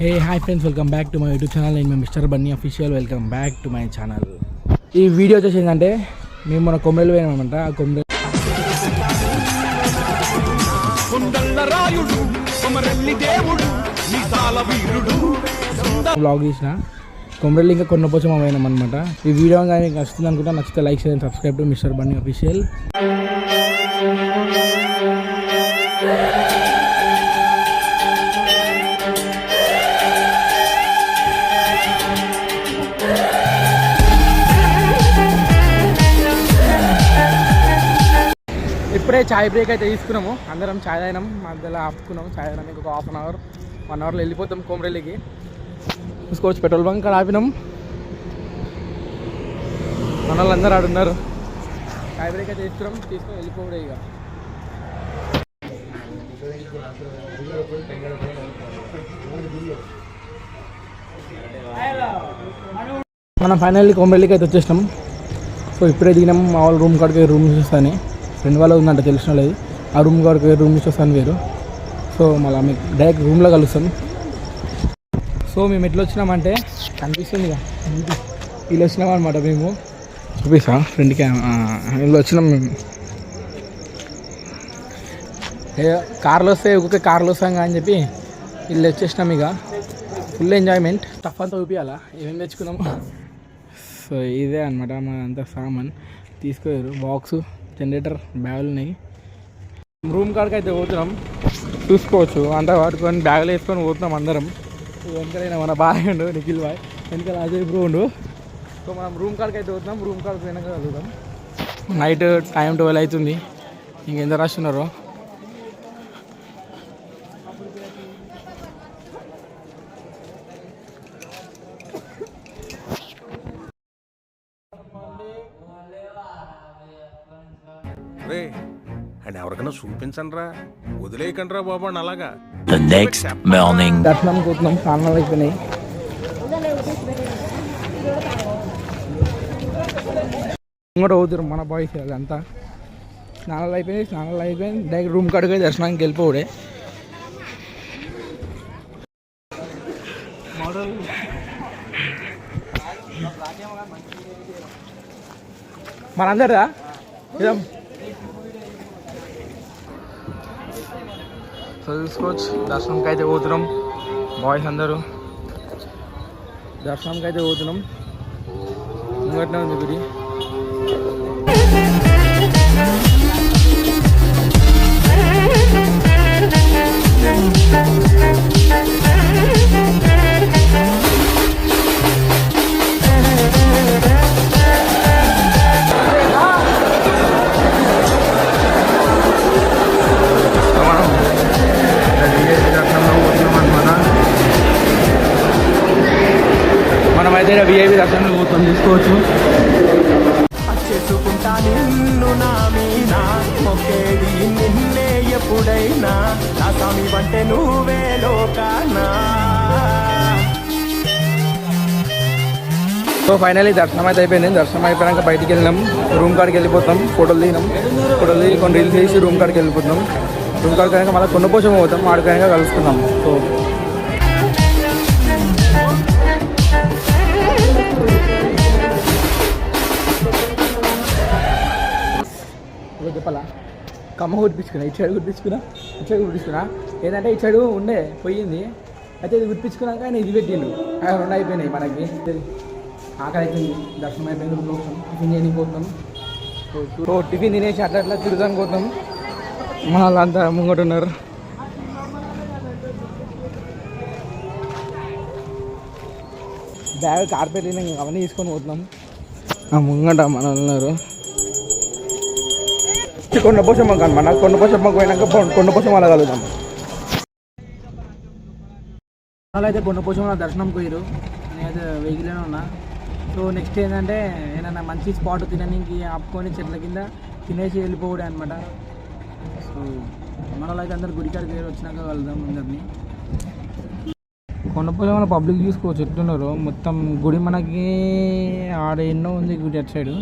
Hey hi friends, welcome back to my YouTube channel. నేను mister Bunny official. Welcome back to my channel. ఈ video వచ్చేసి ఏంటంటే మేము మన కొమ్మరెల్లి పోయినామన్నమాట. ఆ కొమ్మరెల్లి బ్లాగ్ తీసిన కొమ్మరెల్లి ఇంకా కొండపోచమ్మ పోయినాం అనమాట. ఈ వీడియో కానీ మీకు నచ్చుతుంది అనుకుంటా. నచ్చితే లైక్ చేయండి, subscribe to mister Bunny official. ఇప్పుడే చాయ్ బ్రేక్ అయితే తీసుకున్నాము. అందరం చాయ్ తాగినాం, మధ్యలో ఆపుకున్నాము. చాయ్ తాగినాం. ఇంకొక హాఫ్ అన్ అవర్ 1 అవర్లో వెళ్ళిపోతాం కొమరెల్లికి. చూసుకోవచ్చు, పెట్రోల్ బంక్ అక్కడ ఆపినాం. మన వాళ్ళందరూ ఆడున్నారు. చాయ్ బ్రేక్ అయితే తీసుకున్నాం, తీసుకొని వెళ్ళిపోవడే ఇక. మనం ఫైనల్లీ కొమరెల్లికి అయితే వచ్చేసినాం. సో ఇప్పుడే దిగినాం. మా వాళ్ళు రూమ్ కాడికి రూమ్ చూస్తాను. ఫ్రెండ్ వాళ్ళ ఉందంట, తెలిసిన వాళ్ళది. ఆ రూమ్ కాడికి రూమ్ చూస్తాను వేరు. సో మళ్ళీ మీకు డైరెక్ట్ రూమ్లో కలుస్తాం. సో మేము ఎట్లా వచ్చినామంటే కనిపిస్తుంది ఇక, వీళ్ళు వచ్చినాం అనమాట. మేము చూపిస్తా ఫ్రెండ్కి. వీళ్ళు వచ్చినాం మేము. కార్లో వస్తే ఒక్కొక్క కార్లో వస్తాం అని చెప్పి వీళ్ళు వచ్చేసినాం. ఇక ఫుల్ ఎంజాయ్మెంట్. స్టఫ్ అంతా చూపించాలా ఏమేమి తెచ్చుకున్నాం. సో ఇదే అనమాట మా అంతా సామాన్ తీసుకోరు. బాక్సు, జనరేటర్, బ్యాగులు ఉన్నాయి. రూమ్ కాడికి అయితే పోతున్నాం. చూసుకోవచ్చు, అంతా పట్టుకొని బ్యాగులు వేసుకొని పోతున్నాం అందరం. వెనకాల మన బాయ్ ఉండు, నిఖిల్ బాయ్, వెనకాల అజయ్ బ్రో ఉండు. సో మనం రూమ్ కాడికి అయితే పోతున్నాం. రూమ్ కాడికి పోయినాక కలుగుతాం. నైట్ టైం 12 అవుతుంది. ఇంకెంత రష్ ఉన్నారో. ఎవరికైనా చూపించండి రా, వదిలేయకండి రా బాబు అని. అలాగా దర్శనం కూతున్నాం. స్నానాలు అయిపోయినాయి. ఇంకోటి అవుతారు మన బాయ్స్ అదంతా. స్నానాలు అయిపోయింది. డైరెక్ట్ రూమ్ కాడికి దర్శనానికి వెళ్ళిపోవడే. మనందరిదా చూసుకోవచ్చు. దర్శనంకి అయితే పోతున్నాం. బాయ్స్ అందరూ దర్శనంకి అయితే పోతున్నాం. ఇంకట్నే ఉంది గుడి. మనమైతే విఐపి దర్శనం పోతాం. తీసుకోవచ్చు. చేసుకుంటా నిన్ను నా మీద మొక్కేది నిన్నే ఎప్పుడైనా, నా స్వామి అంటే నువ్వే లోకానా. సో ఫైనల్లీ దర్శనం అయితే అయిపోయింది. దర్శనం అయిపోయాక బయటికి వెళ్ళినాం. రూమ్ కాడికి వెళ్ళిపోతాం. ఫోటోలు దిగినాం. ఫోటోలు దిగి కొన్ని రీల్స్ చేసి రూమ్ కాడికి వెళ్ళిపోతాం. రూమ్ కాడికి అయినాక మళ్ళీ కొండపోచమ్మ పోతాం. ఆడికైనా కలుసుకుందాం. సో చెప్పాలా, కమ్మ గుర్తించుకున్నా, ఇటు సైడ్ గుర్తించుకున్నా. ఏంటంటే ఇటు సైడు ఉండే పోయింది. అయితే ఇది గుర్తించుకున్నాక ఆయన ఇది పెట్టిండు. 2 అయిపోయినాయి మనకి. ఆకలి అవుతుంది. దర్శనం అయిపోయింది. రూమ్లో టిఫిన్ చేయడానికి పోతాం. సో టిఫిన్ తినేసి అట్లా తిరుగుతానికి పోతాం. మన వాళ్ళంతా ముంగట ఉన్నారు. బ్యాగ్ కార్పెట్ అవన్నీ తీసుకొని పోతున్నాం. ముంగట మన వాళ్ళు ఉన్నారు. కొండపోచమ్మకు అనమాట. కొండపోచమ్మకు పోయినాక కొండపోచమ్మ అలా కలుగుతాం. వాళ్ళు అయితే కొండపోచమ్మ దర్శనం పోయారు. నేనైతే వెహికల్లోనే ఉన్నా. సో నెక్స్ట్ ఏంటంటే ఏదైనా మంచి స్పాట్ తినడానికి ఆపుకొని చెట్ల కింద తినేసి వెళ్ళిపోవడే అనమాట. సో మన వాళ్ళు అయితే అందరు గుడికాడికి వేరు వచ్చినాక కలుద్దాం అందరినీ. కొండపోచమ్మ పబ్లిక్ చూసుకోవచ్చు ఎట్లున్నారు. మొత్తం గుడి మనకి ఆడ ఎన్నో ఉంది గుడి అటు సైడు.